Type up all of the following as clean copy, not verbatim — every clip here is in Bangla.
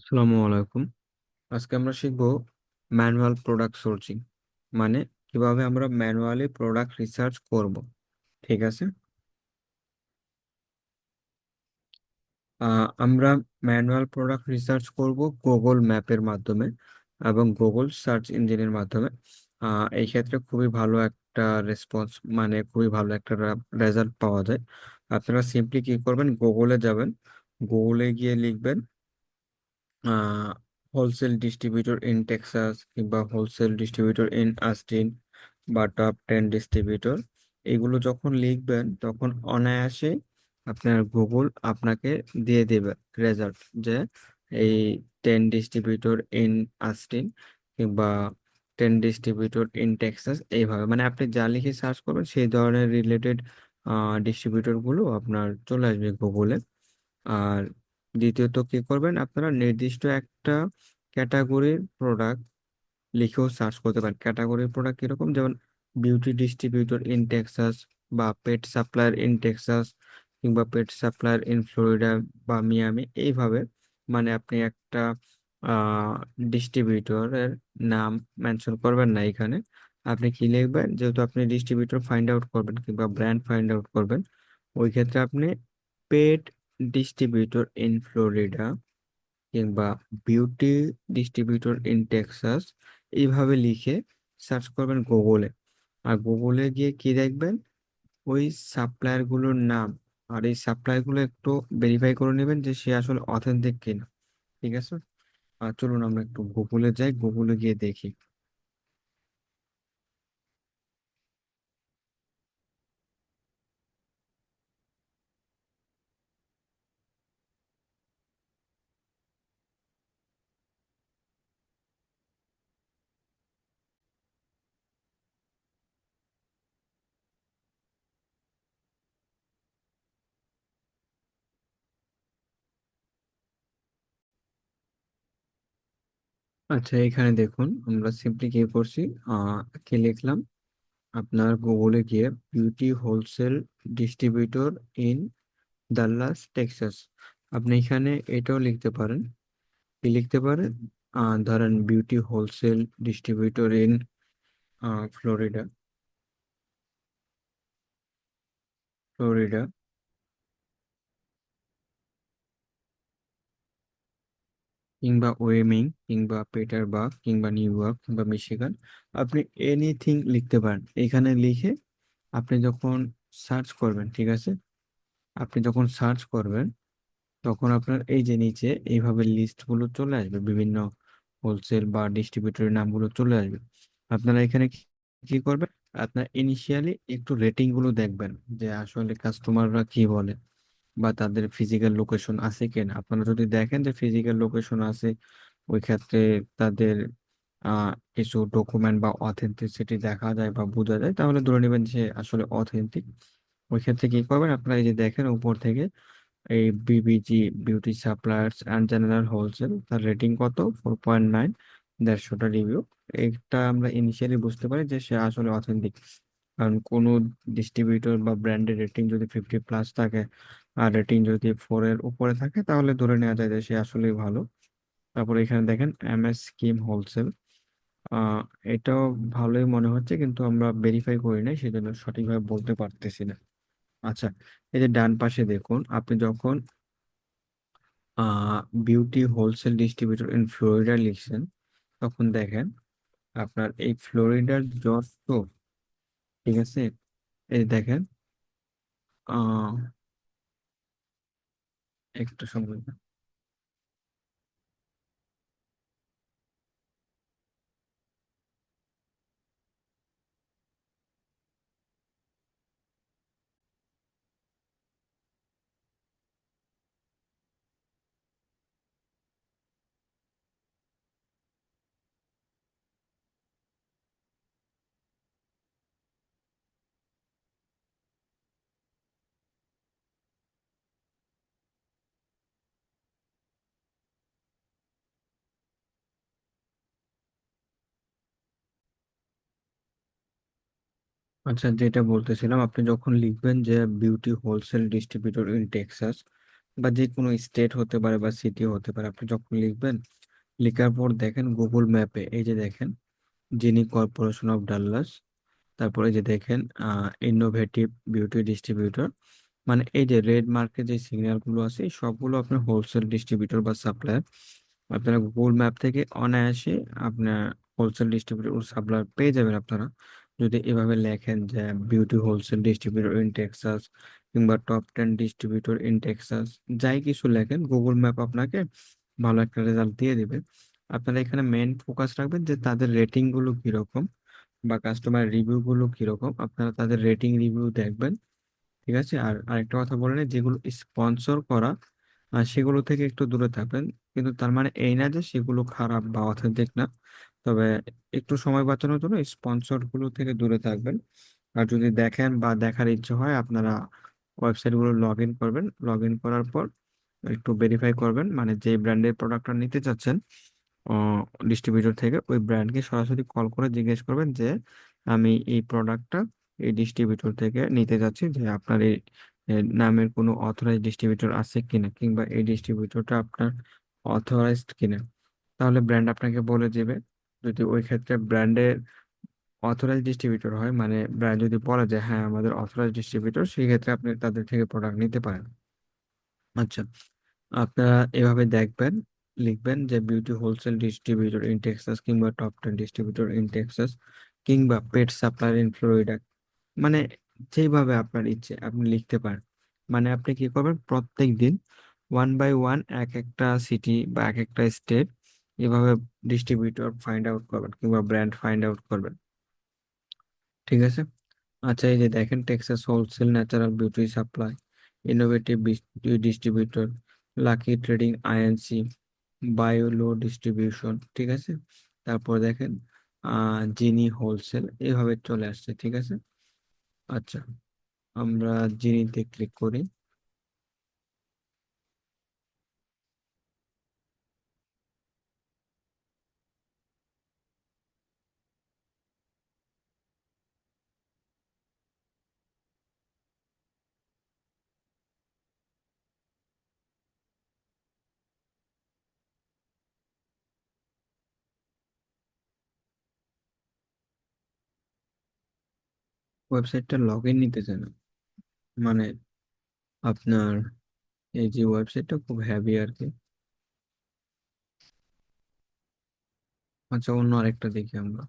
আসসালামু আলাইকুম। আজকে আমরা শিখব ম্যানুয়াল প্রোডাক্ট সোর্সিং, মানে কিভাবে আমরা ম্যানুয়ালি প্রোডাক্ট রিসার্চ করব। ঠিক আছে। আমরা ম্যানুয়াল প্রোডাক্ট রিসার্চ করব গুগল ম্যাপের মাধ্যমে এবং গুগল সার্চ ইঞ্জিনের মাধ্যমে। এই ক্ষেত্রে খুবই ভালো একটা রেসপন্স, মানে খুবই ভালো একটা রেজাল্ট পাওয়া যায়। আপনারা সিম্পলি কি করবেন, গুগলে যাবেন, গুগলে গিয়ে লিখবেন হোলসেল ডিস্ট্রিবিউটর ইন টেক্সাস কিংবা হোলসেল ডিস্ট্রিবিউটর ইন আস্টিন বা টপ 10 ডিস্ট্রিবিউটর। এগুলো যখন লিখবেন তখন অনায়াসে আপনার গুগল আপনাকে দিয়ে দেবে রেজাল্ট, যে এই 10 ডিস্ট্রিবিউটর ইন আস্টিন কিংবা 10 ডিস্ট্রিবিউটর ইন টেক্সাস, এইভাবে মানে আপনি যা লিখে সার্চ করবেন সেই ধরনের রিলেটেড ডিস্ট্রিবিউটর গুলো আপনার চলে আসবে গুগলে। আর দ্বিতীয়ত কি করবেন, আপনারা নির্দিষ্ট একটা ক্যাটাগরির প্রোডাক্ট লিখেও সার্চ করতে পারেন। ক্যাটাগরির প্রোডাক্ট কিরকম, যেমন বিউটি ডিস্ট্রিবিউটর ইন টেক্সাস বা পেট সাপ্লায়ার ইন টেক্সাস কিংবা পেট সাপ্লায়ার ইন ফ্লোরিডা বা মিয়ামি, এইভাবে মানে আপনি একটা ডিস্ট্রিবিউটরের নাম মেনশন করবেন না এখানে। আপনি কি লিখবেন, যেহেতু আপনি ডিস্ট্রিবিউটর ফাইন্ড আউট করবেন কিংবা ব্র্যান্ড ফাইন্ড আউট করবেন, ওই ক্ষেত্রে আপনি পেট ডিস্ট্রিবিউটর ইন ফ্লোরিডা কিংবা বিউটি ডিস্ট্রিবিউটর ইন টেক্সাস এইভাবে লিখে সার্চ করবেন গুগলে। আর গুগলে গিয়ে কি দেখবেন, ওই সাপ্লায়ার গুলোর নাম আর এই সাপ্লায়ার গুলো একটু ভেরিফাই করে নেবেন যে সে আসলে অথেন্টিক কিনা। ঠিক আছে। আর চলুন আমরা একটু গুগলে যাই, গুগলে গিয়ে দেখি। আচ্ছা, এখানে দেখুন আমরা সিম্পলি কি করছি, কি লিখলাম, আপনার গুগলে গিয়ে beauty wholesale distributor in Dallas Texas. আপনি এখানে এটাও লিখতে পারেন, কি লিখতে পারেন, ধরেন beauty wholesale distributor in Florida, Florida কিংবা ওয়েমিং কিংবা পেটারবার্গ কিংবা নিউ ইয়র্ক কিংবা মিশিগান। আপনি এনিথিং লিখতে পারেন এখানে লিখে আপনি যখন সার্চ করবেন, ঠিক আছে, আপনি যখন সার্চ করবেন তখন আপনার এই যে নিচে এইভাবে লিস্ট গুলো চলে আসবে, বিভিন্ন হোলসেল বা ডিস্ট্রিবিউটরের নামগুলো চলে আসবে। আপনারা এখানে কি কি করবেন, আপনার ইনিশিয়ালি একটু রেটিং গুলো দেখবেন যে আসলে কাস্টমাররা কি বলে বা তাদের ফিজিক্যাল লোকেশন আছে কিনা। আপনারা যদি দেখেন যে ফিজিক্যাল লোকেশন আছে, ওই ক্ষেত্রে তাদের কিছু ডকুমেন্ট বা অথেন্টিসিটি দেখা যায় বা বোঝা যায়, তাহলে ধরে নেবেন যে আসলে অথেন্টিক। ওই ক্ষেত্রে কি করবেন, আপনারা এই যে দেখেন উপর থেকে এই BBG beauty suppliers and general wholesale, তার রেটিং কত, 4.9, 150টা রিভিউ। এটা আমরা ইনিশিয়ালি বুঝতে পারি যে সে আসলে অথেন্টিক, কারণ কোনো ডিস্ট্রিবিউটর বা ব্র্যান্ডের রেটিং যদি 50+ থাকে আর রেটিং যদি 4-এর উপরে থাকে তাহলে ধরে নেওয়া যায় যে সে আসলেই ভালো। তারপরে এখানে দেখেন MS স্কিম হোলসেল, আহ এটাও ভালোই মনে হচ্ছে, কিন্তু আমরা ভেরিফাই করি নাই সেজন্য সঠিকভাবে বলতে পারতেছি না। আচ্ছা, এই যে ডান পাশে দেখুন, আপনি যখন beauty wholesale distributor in Florida লিখছেন তখন দেখেন আপনার এই ফ্লোরিডার যত, ঠিক আছে, এই দেখেন, আহ একটু সময়। আচ্ছা, যেটা বলতেছিলাম, আপনি যখন লিখবেন যে beauty wholesale distributor in Texas, বা যে কোনো স্টেট হতে পারে বা সিটি হতে পারে। আপনি যখন লিখবেন, লেখার পর দেখেন গুগল ম্যাপে এই যে দেখেন জিনি কর্পোরেশন অফ ডাল্লাস, তারপরে যে দেখেন ইনোভেটিভ বিউটি ডিস্ট্রিবিউটর, মানে এই যে রেড মার্কে যে সিগন্যাল গুলো আছে এই সবগুলো আপনার হোলসেল ডিস্ট্রিবিউটর বা সাপ্লায়ার। আপনারা গুগল ম্যাপ থেকে অনায়াসে আপনার হোলসেল ডিস্ট্রিবিউটর ও সাপ্লায়ার পেয়ে যাবেন আপনারা, যদি এভাবে লেখেন যে beauty wholesale distributor in Texas কিংবা টপ 10 ডিস্ট্রিবিউটর ইন টেক্সাস, যাই কিছু লেখেন গুগল ম্যাপ আপনাকে ভালো একটা রেজাল্ট দিয়ে দিবে। আপনারা এখানে মেন ফোকাস রাখবেন যে তাদের রেটিং গুলো কিরকম বা কাস্টমার রিভিউ গুলো কিরকম, আপনারা তাদের রেটিং রিভিউ দেখবেন। ঠিক আছে, আর আরেকটা কথা বলে নিই, যেগুলো স্পন্সর করা সেগুলো থেকে একটু দূরে থাকবেন। কিন্তু তার মানে এই না যে সেগুলো খারাপ বা অথেন্টিক না, তবে একটু সময় বাঁচানোর জন্য স্পন্সর গুলো থেকে দূরে থাকবেন। আর যদি দেখেন বা দেখার ইচ্ছে হয়, আপনারা ওয়েবসাইট গুলো লগ ইন করবেন, লগ ইন করার পর একটু ভেরিফাই করবেন, মানে যে ব্র্যান্ডের প্রোডাক্টটা নিতে চাচ্ছেন ডিস্ট্রিবিউটর থেকে, ওই ব্র্যান্ডকে সরাসরি কল করে জিজ্ঞেস করবেন যে আমি এই প্রোডাক্টটা এই ডিস্ট্রিবিউটর থেকে নিতে যাচ্ছি, যে আপনার এই নামের কোনো অথরাইজ ডিস্ট্রিবিউটর আছে কিনা কিংবা এই ডিস্ট্রিবিউটরটা আপনার অথরাইজড কিনা। তাহলে ব্র্যান্ড আপনাকে বলে দেবে। যদি ওই ক্ষেত্রে ব্র্যান্ডের অথরাইজ ডিস্ট্রিবিউটর হয়, মানে ব্র্যান্ড যদি বলে যে হ্যাঁ আমাদের অথরাইজ ডিস্ট্রিবিউটর, সেই ক্ষেত্রে আপনি তাদের থেকে প্রোডাক্ট নিতে পারেন। আচ্ছা, আপনারা এভাবে দেখবেন, লিখবেন যে beauty wholesale distributor in Texas কিংবা টপ 10 ডিস্ট্রিবিউটর ইন টেক্সাস কিংবা পেট সাপ্লায়ার ইন ফ্লোরিডা, মানে যেইভাবে আপনার ইচ্ছে আপনি লিখতে পারেন। মানে আপনি কি করবেন, প্রত্যেক দিন ওয়ান বাই ওয়ান এক একটা সিটি বা এক একটা স্টেট এভাবে ডিস্ট্রিবিউটর ফাইন্ড আউট করবেন কিংবা ব্র্যান্ড ফাইন্ড আউট করবেন। ঠিক আছে। আচ্ছা, এই যে দেখেন Texas wholesale natural beauty supply, innovative distributor, lucky trading INC, বায়োলো ডিস্ট্রিবিউশন। ঠিক আছে, তারপর দেখেন জিনি হোলসেল, এইভাবে চলে আসছে। ঠিক আছে। আচ্ছা, আমরা জিনিতে ক্লিক করি। ওয়েবসাইটটা লগ ইন নিতে চায় না, মানে আপনার এই যে ওয়েবসাইটটা খুব হ্যাভি আর কি। আচ্ছা, অন্য আরেকটা দেখি আমরা,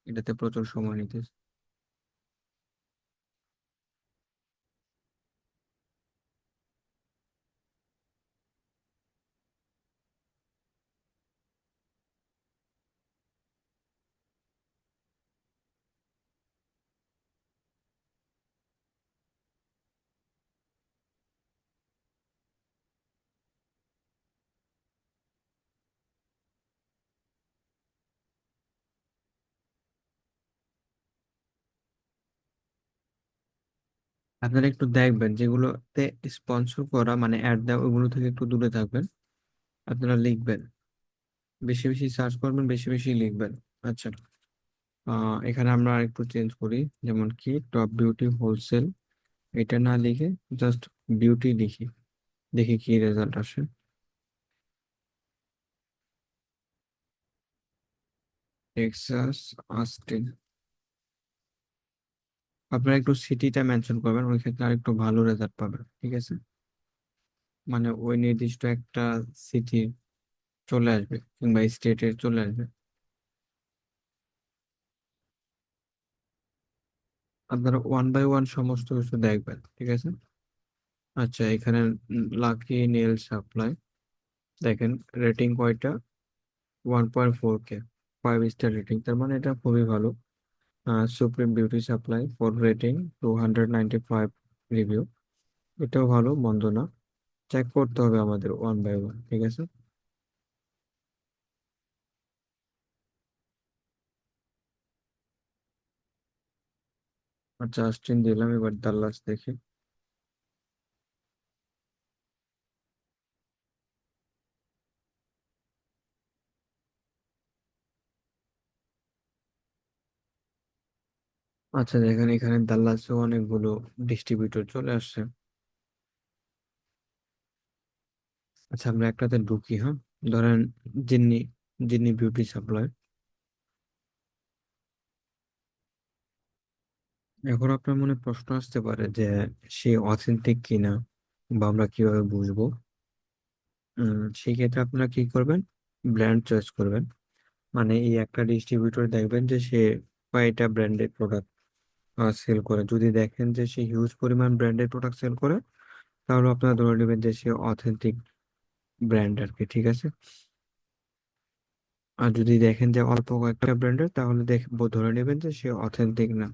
এটাতে প্রচুর সময় নিতে। আপনারা একটু দেখবেন যেগুলোতে স্পন্সর করা মানে অ্যাড দেওয়া, ওগুলো থেকে একটু দূরে থাকবেন। আপনারা লিখবেন, বেশি বেশি সার্চ করবেন, বেশি বেশি লিখবেন। আচ্ছা, এখানে আমরা একটু চেঞ্জ করি, যেমন কি টপ বিউটি হোলসেল, এটা না লিখে জাস্ট বিউটি লিখি, দেখি কি রেজাল্ট আসে। টেক্সাস অস্টিন, আপনারা একটু সিটিটা মেনশন করবেন, ওই ক্ষেত্রে আর একটু ভালো রেজাল্ট পাবেন। ঠিক আছে, মানে ওই নির্দিষ্ট একটা সিটি চলে আসবে কিংবা স্টেটের চলে আসবে। আপনারা ওয়ান বাই ওয়ান সমস্ত কিছু দেখবেন। ঠিক আছে। আচ্ছা, এখানে লাকি নেল সাপ্লাই, দেখেন রেটিং কয়টা, 1.4K, 5 স্টার রেটিং, তার মানে এটা খুবই ভালো। Supreme beauty supply 4 rating, 295 review, এটাও ভালো, মন্দ না। চেক করতে হবে আমাদের ওয়ান বাই ওয়ান। ঠিক আছে। আচ্ছা, আস্টিন দিলাম, এবার ডাল্লাস দেখি। আচ্ছা, দেখেন এখানে ডাল্লাসে অনেকগুলো ডিস্ট্রিবিউটর চলে আসছে। আচ্ছা, আমরা একটাতে ঢুকি, হ্যাঁ। ধরেন জিন্নি জিন্নি বিউটি সাপ্লাই। এখন আপনার মনে প্রশ্ন আসতে পারে যে সে অথেন্টিক কিনা বা আমরা কিভাবে বুঝবো। সেই ক্ষেত্রে আপনারা কি করবেন, ব্র্যান্ড চয়েস করবেন। মানে এই একটা ডিস্ট্রিবিউটর দেখবেন যে সে কয়টা ব্র্যান্ডেড প্রোডাক্ট সেল করে। যদি দেখেন যে সে হিউজ পরিমাণ ব্র্যান্ডেড প্রোডাক্ট সেল করে, তাহলে আপনারা ধরে নেবেন যে সে অথেন্টিক ব্র্যান্ড আর কি, ঠিক আছে। আর যদি দেখেন যে অল্প কয়েকটা ব্র্যান্ডের, তাহলে ধরে নেবেন যে সে অথেন্টিক না।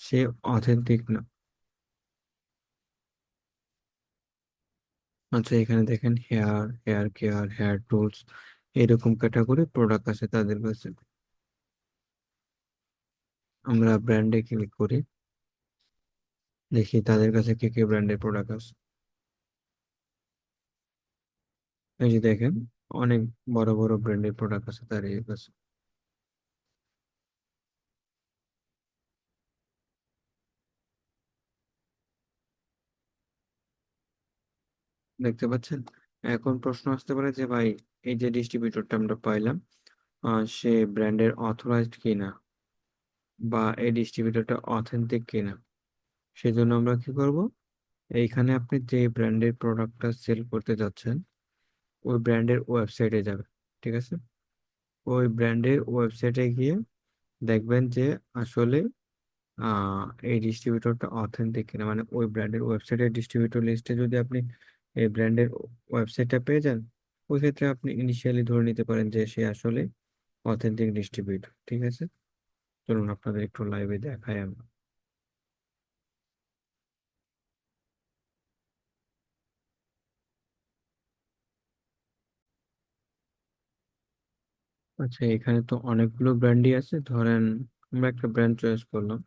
সে অথেন্টিক না। আচ্ছা, এখানে দেখেন হেয়ার কেয়ার, হেয়ার টুলস, এরকম ক্যাটাগরি প্রোডাক্ট আছে তাদের কাছে। আমরা ব্র্যান্ডে ক্লিক করি, দেখি তাদের কাছে কি কি ব্র্যান্ডের প্রোডাক্ট আছে। এই যে দেখেন, অনেক বড় বড় ব্র্যান্ডের প্রোডাক্ট আছে তার কাছে। দেখতে পাচ্ছেন। এখন প্রশ্ন আসতে পারে যে ভাই, এই যে ডিস্ট্রিবিউটরটা আমরা পাইলাম, সে ব্র্যান্ডের অথরাইজড কিনা বা এই ডিস্ট্রিবিউটরটা অথেন্টিক কিনা। সেজন্য আমরা কি করব, এইখানে আপনি যে ব্র্যান্ডের প্রোডাক্টটা সেল করতে যাচ্ছেন ওই ব্র্যান্ডের ওয়েবসাইটে যাবেন, ঠিক আছে। ওই ব্র্যান্ডের ওয়েবসাইটে গিয়ে দেখবেন যে আসলে এই ডিস্ট্রিবিউটরটা অথেন্টিক কিনা। মানে ওই ব্র্যান্ডের ওয়েবসাইটের ডিস্ট্রিবিউটর লিস্টে যদি আপনি এই ব্র্যান্ডের ওয়েবসাইটটা পেয়ে যান, ওই ক্ষেত্রে আপনি ইনিশিয়ালি ধরে নিতে পারেন যে সে আসলে অথেন্টিক ডিস্ট্রিবিউটর, ঠিক আছে। চলুন আপনাদের একটু লাইভে দেখাই আমরা। আচ্ছা, এখানে তো অনেকগুলো ব্র্যান্ডই আছে। ধরেন আমরা একটা ব্র্যান্ড চয়েস করলাম,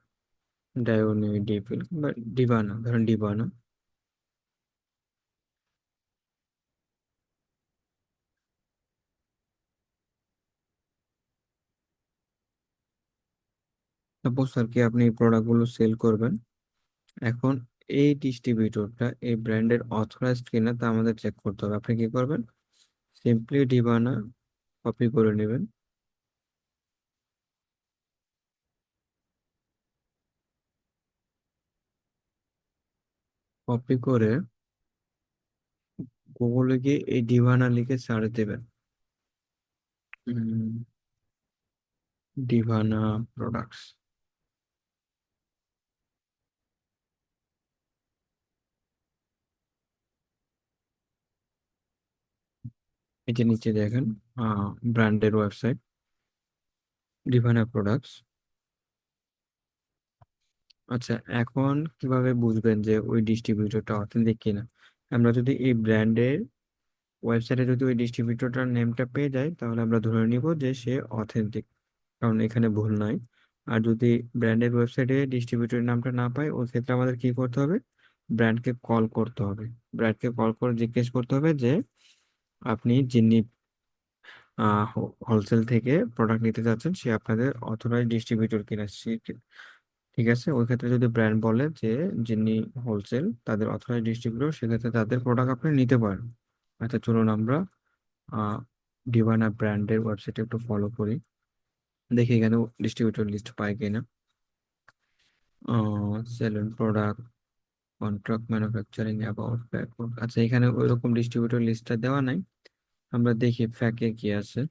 ডায়োনি, ডিপিল বা ডিভানা। ধরেন ডিভানা। সাপোজ আর কি আপনি এই প্রোডাক্টগুলো সেল করবেন। এখন এই ডিস্ট্রিবিউটরটা এই ব্র্যান্ডের অথরাইজড কিনা তা আমাদের চেক করতে হবে। আপনি কি করবেন, সিম্পলি ডিবানা কপি করে নেবেন। কপি করে গুগলে গিয়ে এই ডিভানা লিখে সার্চ দেবেন। উম, ডিভানা প্রোডাক্টস। এই যে নিচে দেখেন ব্র্যান্ডের ওয়েবসাইট, ডিভানা প্রোডাক্টস। আচ্ছা, এখন কিভাবে বুঝবেন যে ওই ডিস্ট্রিবিউটরটা অথেন্টিক কিনা। আমরা যদি এই ব্র্যান্ডের ওয়েবসাইটে যদি ওই ডিস্ট্রিবিউটরটার নেমটা পেয়ে যাই, তাহলে আমরা ধরে নিব যে সে অথেন্টিক, কারণ এখানে ভুল নাই। আর যদি ব্র্যান্ডের ওয়েবসাইটে ডিস্ট্রিবিউটরের নামটা না পাই, ওই ক্ষেত্রে আমাদের কি করতে হবে, ব্র্যান্ডকে কল করতে হবে। ব্র্যান্ডকে কল করে জিজ্ঞেস করতে হবে যে আপনি যিনি হোলসেল থেকে প্রোডাক্ট নিতে চাচ্ছেন সে আপনাদের অথরাইজড ডিস্ট্রিবিউটর কিনা। ঠিক আছে, ওই ক্ষেত্রে যদি ব্র্যান্ড বলে যে যিনি হোলসেল তাদের অথরাইজড ডিস্ট্রিবিউটর, সেক্ষেত্রে তাদের প্রোডাক্ট আপনি নিতে পারেন। আচ্ছা, চলুন আমরা আহ ডিভানা ব্র্যান্ডের ওয়েবসাইটে একটু ফলো করি, দেখি এখানে ডিস্ট্রিবিউটর লিস্ট পাই কিনা। Salon product, contract manufacturing, about ফ্যাক। আচ্ছা, এখানে ওই রকম ডিস্ট্রিবিউটর লিস্টটা দেওয়া নাই। আমরা দেখি ফ্যাকে কি আছে।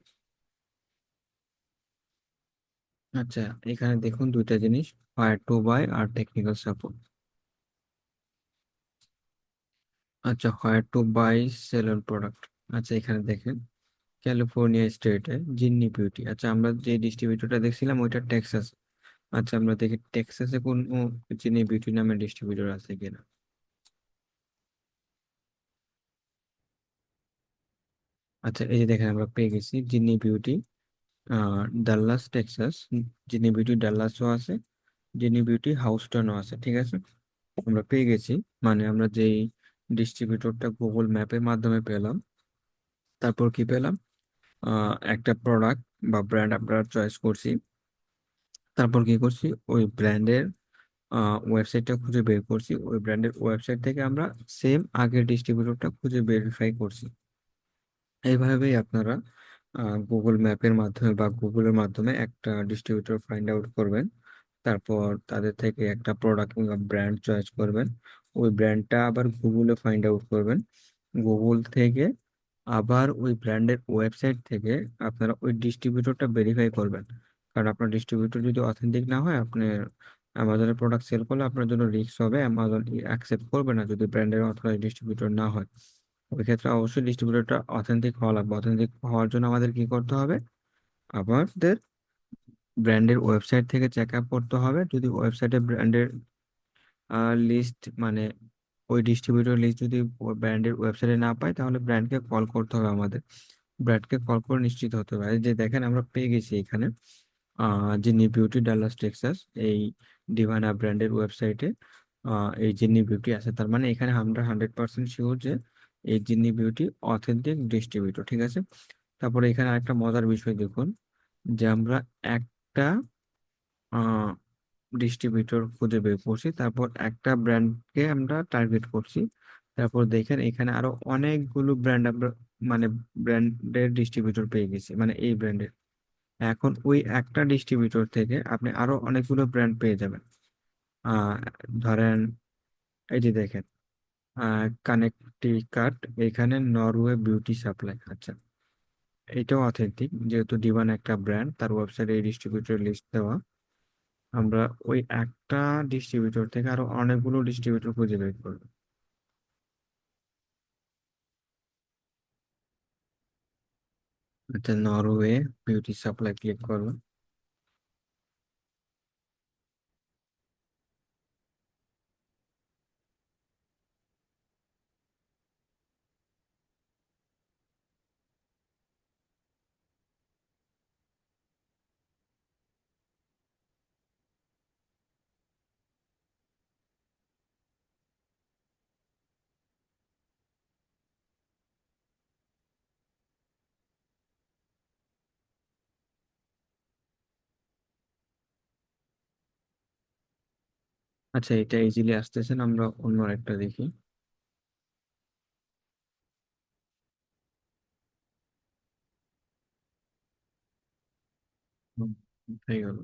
আচ্ছা, এখানে দেখুন দুইটা জিনিস, ফায়ার টু বাই আর টেকনিক্যাল সাপোর্ট। আচ্ছা, where to buy salon product. আচ্ছা, এখানে দেখেন ক্যালিফোর্নিয়া স্টেটে জিন্নি বিউটি। আচ্ছা, আমরা যে ডিস্ট্রিবিউটরটা দেখছিলাম ওইটা টেক্সাস। আচ্ছা, আমরা দেখি টেক্সাসে কোন জিন্নি বিউটি নামের ডিস্ট্রিবিউটর আছে কিনা। আচ্ছা, এই যে দেখেন আমরা পেয়ে গেছি জিন্নি বিউটি ডাল্লাস টেক্সাস। জিনি বিউটি ডাল্লাসও আছে, জিনি বিউটি হাউস্টনও আছে, ঠিক আছে। আমরা পেয়ে গেছি। মানে আমরা যেই ডিস্ট্রিবিউটরটা গুগল ম্যাপের মাধ্যমে পেলাম, তারপর কি পেলাম, একটা প্রোডাক্ট বা ব্র্যান্ড আমরা চয়েস করছি। তারপর কি করছি, ওই ব্র্যান্ডের ওয়েবসাইটটা খুঁজে বের করছি, ওই ব্র্যান্ডের ওয়েবসাইট থেকে আমরা সেম আগের ডিস্ট্রিবিউটরটা খুঁজে ভেরিফাই করছি। এইভাবেই আপনারা গুগল ম্যাপের মাধ্যমে বা গুগলের মাধ্যমে একটা ডিস্ট্রিবিউটর ফাইন্ড আউট করবেন। তারপর তাদের থেকে একটা প্রোডাক্ট কিংবা ব্র্যান্ড চয়েস করবেন। ওই ব্র্যান্ডটা আবার গুগলে ফাইন্ড আউট করবেন। গুগল থেকে আবার ওই ব্র্যান্ডের ওয়েবসাইট থেকে আপনারা ওই ডিস্ট্রিবিউটরটা ভেরিফাই করবেন। কারণ আপনার ডিস্ট্রিবিউটর যদি অথেন্টিক না হয়, আপনি অ্যামাজনের প্রোডাক্ট সেল করলে আপনার জন্য রিস্ক হবে, অ্যামাজন অ্যাকসেপ্ট করবে না যদি ব্র্যান্ডের অথরাইজড ডিস্ট্রিবিউটর না হয়। ওই ক্ষেত্রে অবশ্যই ডিস্ট্রিবিউটরটা অথেন্টিক হওয়া লাগবে। অথেন্টিক হওয়ার জন্য আমাদের কি করতে হবে, আমাদের ব্র্যান্ডের ওয়েবসাইট থেকে চেক আপ করতে হবে। যদি ওয়েবসাইটে ব্র্যান্ডের লিস্ট, মানে ওই ডিস্ট্রিবিউটর লিস্ট যদি ব্র্যান্ডের ওয়েবসাইটে না পাই, তাহলে ব্র্যান্ডকে কল করতে হবে আমাদের। ব্র্যান্ডকে কল করে নিশ্চিত হতে হবে। এই যে দেখেন, আমরা পেয়ে গেছি এখানে জিনি বিউটি, ডালাস টেক্সাস, এই ডিভানা ব্র্যান্ডের ওয়েবসাইটে এই জিনি বিউটি আছে। তার মানে এখানে আমরা 100% শিওর যে এই জিনি বিউটি অথেন্টিক ডিস্ট্রিবিউটর, ঠিক আছে। তারপরে এখানে আরেকটা মজার বিষয় দেখুন, যে আমরা একটা ডিস্ট্রিবিউটর খুঁজে বের করছি, তারপর একটা ব্র্যান্ডকে আমরা টার্গেট করছি। তারপর দেখেন এখানে আরো অনেকগুলো ব্র্যান্ড আমরা, মানে ব্র্যান্ডের ডিস্ট্রিবিউটর পেয়ে গেছি, মানে এই ব্র্যান্ডের। এখন ওই একটা ডিস্ট্রিবিউটর থেকে আপনি আরো অনেকগুলো ব্র্যান্ড পেয়ে যাবেন। আহ ধরেন, এই যে দেখেন, কানেক্টিকাট, এখানে নরওয়ে বিউটি সাপ্লাই, আচ্ছা, এটাও অথেন্টিক যেহেতু ডিভান একটা ব্র্যান্ড, তার ওয়েবসাইটে এই ডিস্ট্রিবিউটর লিস্ট দেওয়া। আমরা ওই একটা ডিস্ট্রিবিউটর থেকে আরো অনেকগুলো ডিস্ট্রিবিউটর খুঁজে বের করব। আচ্ছা, নরওয়ে বিউটি সাপ্লাই ক্লিক করবো। আচ্ছা, এটা ইজিলি আসতেছে না, আমরা অন্য একটা দেখি। হুম, হয়ে গেল।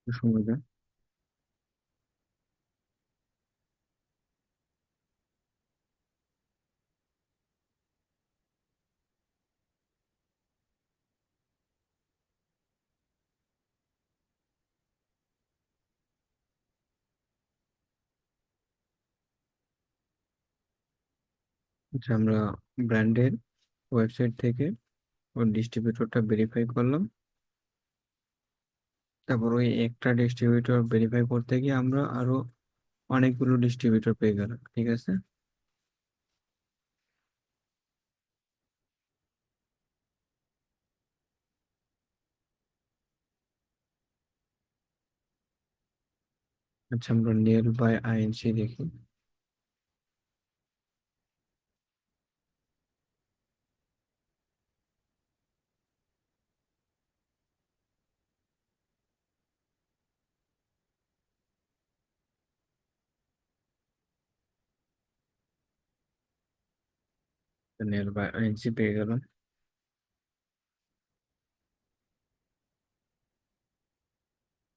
একটু সময় দেন। আচ্ছা, আমরা ব্র্যান্ডের ওয়েবসাইট থেকে ওই ডিস্ট্রিবিউটরটা ভেরিফাই করলাম। তারপর ওই একটা ডিস্ট্রিবিউটর ভেরিফাই করতে গিয়ে আমরা আরো অনেকগুলো ডিস্ট্রিবিউটর পেয়ে গেলাম, ঠিক আছে। আচ্ছা, আমরা নিয়ার বাই আইএনসি দেখি। নিয়ার বাই আইএনসি পেয়ে গেলাম।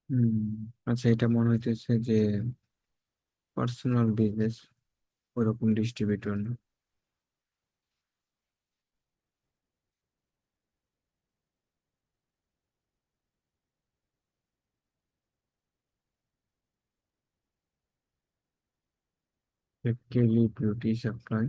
হুম, আচ্ছা, এটা মনে হইতেছে যে পার্সোনাল বিজনেস, ওরকম ডিস্ট্রিবিউটর না। কেলি বিউটি সাপ্লাই।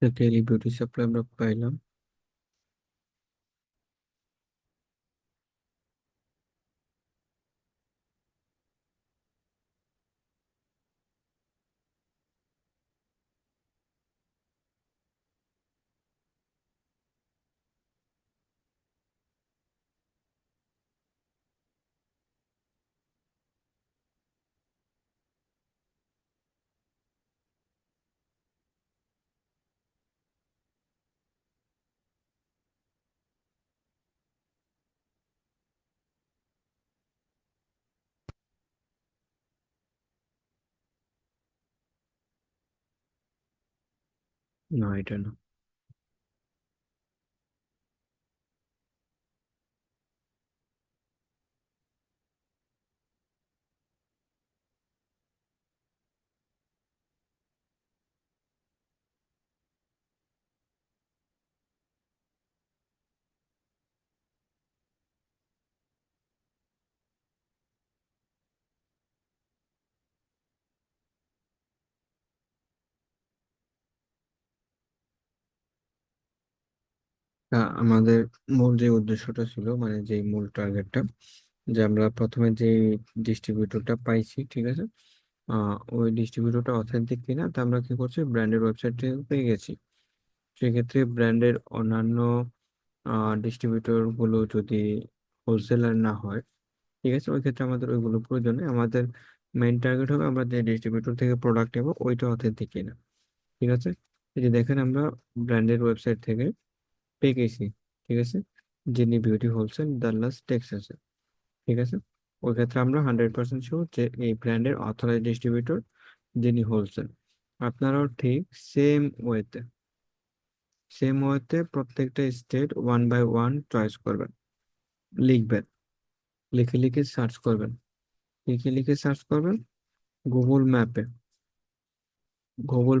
কেলি বিউটি সাপ্লাই আমরা পাইলাম। না, এটা না। আমাদের মূল যে উদ্দেশ্যটা ছিল, মানে যে মূল টার্গেটটা, যে আমরা প্রথমে যে ডিস্ট্রিবিউটরটা পাইছি, ঠিক আছে, ওই ডিস্ট্রিবিউটরটা অথেন্টিক কিনা তা আমরা কি করছি, ব্র্যান্ডের ওয়েবসাইটে পেয়ে গেছি। সেক্ষেত্রে ব্র্যান্ডের অন্যান্য ডিস্ট্রিবিউটর গুলো যদি হোলসেলার না হয়, ঠিক আছে, ওই ক্ষেত্রে আমাদের ওইগুলো প্রয়োজন নেই। আমাদের মেইন টার্গেট হবে আমরা যে ডিস্ট্রিবিউটর থেকে প্রোডাক্ট নেবো ওইটা অথেন্টিক কিনা। ঠিক আছে, এই যে দেখেন আমরা ব্র্যান্ডের ওয়েবসাইট থেকে পেয়ে গেছি, ঠিক আছে, যিনি বিউটি হোলসেল ডাল্লাস টেক্সাসে। ঠিক আছে, ওই ক্ষেত্রে আমরা 100% শিওর যে এই ব্র্যান্ডের অথরাইজ ডিস্ট্রিবিউটর যিনি হোলসেল। আপনারাও ঠিক সেম ওয়েতে, প্রত্যেকটা state one by one choice করবেন, লিখবেন, লিখে লিখে সার্চ করবেন, লিখে লিখে সার্চ করবেন। গুগল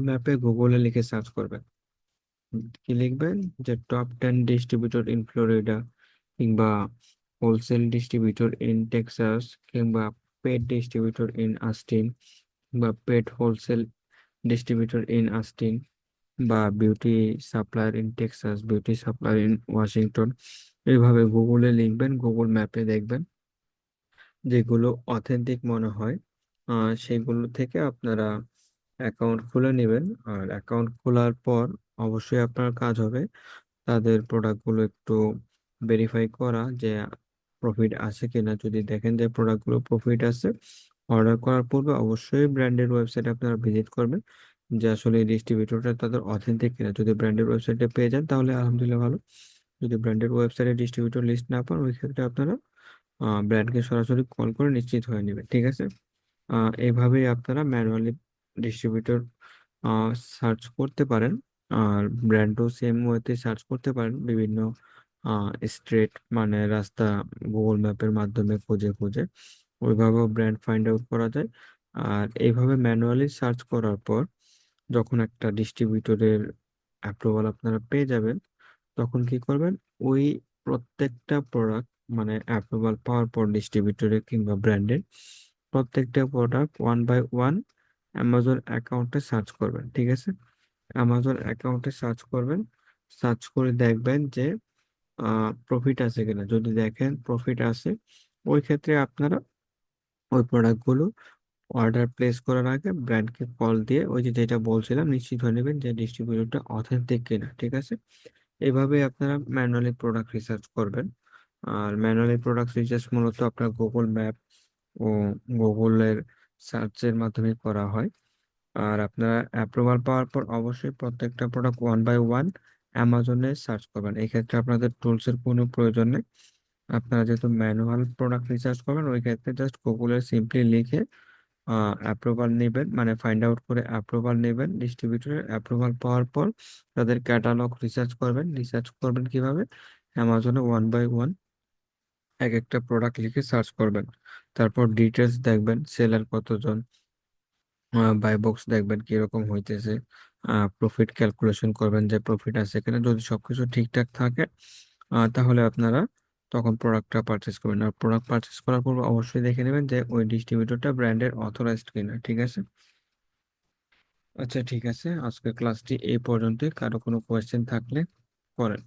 ম্যাপে, গুগলে লিখে সার্চ করবেন। কি লিখবেন, যে টপ 10 ডিস্ট্রিবিউটর ইন ফ্লোরিডা, কিংবা হোলসেল ডিস্ট্রিবিউটর ইন টেক্সাস, কিংবা পেট ডিস্ট্রিবিউটর ইন আস্টিন, বা পেট হোলসেল ডিস্ট্রিবিউটর ইন আস্টিন, বা beauty supplier in Texas, beauty supplier in Washington. এইভাবে গুগলে লিখবেন, গুগল ম্যাপে দেখবেন যেগুলো অথেন্টিক মনে হয়, সেগুলো থেকে আপনারা অ্যাকাউন্ট খুলে নেবেন। আর অ্যাকাউন্ট খোলার পর অবশ্যই আপনার কাজ হবে তাদের প্রোডাক্টগুলো একটু ভেরিফাই করা, যে প্রফিট আছে কিনা। যদি দেখেন যে প্রোডাক্টগুলো প্রফিট আছে, অর্ডার করার পূর্বে অবশ্যই ব্র্যান্ডের ওয়েবসাইটে আপনারা ভিজিট করবেন, যে আসলে এই ডিস্ট্রিবিউটরটা তাদের অথেন্টিক কিনা। যদি ব্র্যান্ডের ওয়েবসাইটে পেয়ে যান তাহলে আলহামদুলিল্লাহ ভালো। যদি ব্র্যান্ডের ওয়েবসাইটে ডিস্ট্রিবিউটর লিস্ট না পান, ওই ক্ষেত্রে আপনারা ব্র্যান্ডকে সরাসরি কল করে নিশ্চিত হয়ে নেবেন। ঠিক আছে, এইভাবেই আপনারা ম্যানুয়ালি ডিস্ট্রিবিউটর সার্চ করতে পারেন। আর ব্র্যান্ডও সেম ওয়েতে সার্চ করতে পারেন, বিভিন্ন স্ট্রিট মানে রাস্তা গুগল ম্যাপের মাধ্যমে খুঁজে খুঁজে ওইভাবেও ব্র্যান্ড ফাইন্ড আউট করা যায়। আর এইভাবে ম্যানুয়ালি সার্চ করার পর যখন একটা ডিস্ট্রিবিউটরের অ্যাপ্রুভাল আপনারা পেয়ে যাবেন, তখন কি করবেন, ওই প্রত্যেকটা প্রোডাক্ট, মানে অ্যাপ্রুভাল পাওয়ার পর ডিস্ট্রিবিউটরের কিংবা ব্র্যান্ডের প্রত্যেকটা product one by one Amazon অ্যাকাউন্টে সার্চ করবেন। ঠিক আছে, অ্যামাজন অ্যাকাউন্টে সার্চ করবেন, সার্চ করে দেখবেন যে প্রফিট আছে কিনা। যদি দেখেন প্রফিট আছে, ওই ক্ষেত্রে আপনারা ওই প্রোডাক্টগুলো অর্ডার প্লেস করার আগে ব্র্যান্ডকে কল দিয়ে ওই যে যেটা বলছিলাম নিশ্চিত হয়ে নেবেন যে ডিস্ট্রিবিউটরটা অথেন্টিক কিনা, ঠিক আছে। এভাবে আপনারা ম্যানুয়ালি প্রোডাক্ট রিসার্চ করবেন। আর ম্যানুয়ালি প্রোডাক্ট রিসার্চ মূলত আপনার গুগল ম্যাপ ও গুগলের সার্চের মাধ্যমে করা হয়। আর আপনারা অ্যাপ্রুভাল পাওয়ার পর অবশ্যই প্রত্যেকটা প্রোডাক্ট ওয়ান বাই ওয়ান অ্যামাজনে সার্চ করবেন। এই ক্ষেত্রে আপনাদের টুলসের কোনো প্রয়োজন নেই। আপনারা যেহেতু ম্যানুয়াল প্রোডাক্ট রিসার্চ করবেন, ওই ক্ষেত্রে জাস্ট গুগলে সিম্পলি লিখে অ্যাপ্রুভাল নেবেন, মানে ফাইন্ড আউট করে অ্যাপ্রুভাল নেবেন। ডিস্ট্রিবিউটরের অ্যাপ্রুভাল পাওয়ার পর তাদের ক্যাটালগ রিসার্চ করবেন। রিসার্চ করবেন কিভাবে? অ্যামাজনে ওয়ান বাই ওয়ান এক একটা প্রোডাক্ট লিখে সার্চ করবেন। তারপর ডিটেলস দেখবেন, সেলার কতজন, বাই বক্স দেখবেন কিরকম হইতেছে, প্রফিট ক্যালকুলেশন করবেন যে প্রফিট আছে কিনা। যদি সবকিছু ঠিকঠাক থাকে তাহলে আপনারা তখন প্রোডাক্টটা পারচেস করবেন। আর প্রোডাক্ট পারচেস করার পর অবশ্যই দেখে নেবেন যে ওই ডিস্ট্রিবিউটরটা ব্র্যান্ডের অথরাইজড কিনা, ঠিক আছে। আচ্ছা ঠিক আছে, আজকের ক্লাসটি এই পর্যন্তই। কারো কোনো কোয়েশ্চেন থাকলে করেন।